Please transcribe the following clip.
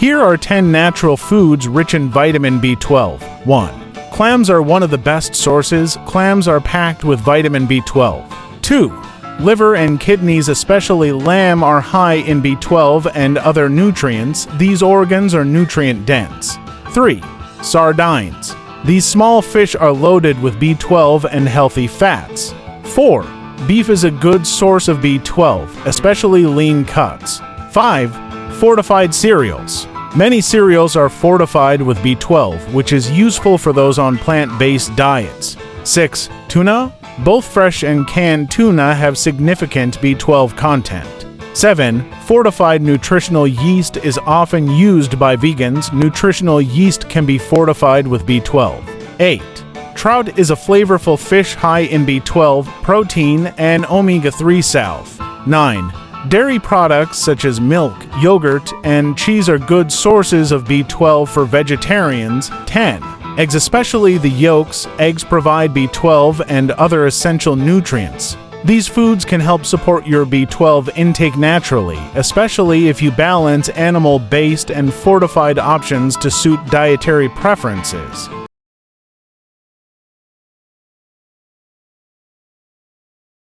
Here are 10 natural foods rich in vitamin B12. 1. Clams are one of the best sources. Clams are packed with vitamin B12. 2. Liver and kidneys, especially lamb, are high in B12 and other nutrients. These organs are nutrient-dense. 3. Sardines. These small fish are loaded with B12 and healthy fats. 4. Beef is a good source of B12, especially lean cuts. 5. Fortified cereals. Many cereals are fortified with B12, which is useful for those on plant-based diets. 6. Tuna. Both fresh and canned tuna have significant B12 content. 7. Fortified nutritional yeast is often used by vegans. Nutritional yeast can be fortified with B12. 8. Trout is a flavorful fish high in B12, protein, and omega-3 salve. 9. Dairy products such as milk, yogurt, and cheese are good sources of B12 for vegetarians. 10. Eggs, especially the yolks. Eggs provide B12 and other essential nutrients. These foods can help support your B12 intake naturally, especially if you balance animal-based and fortified options to suit dietary preferences.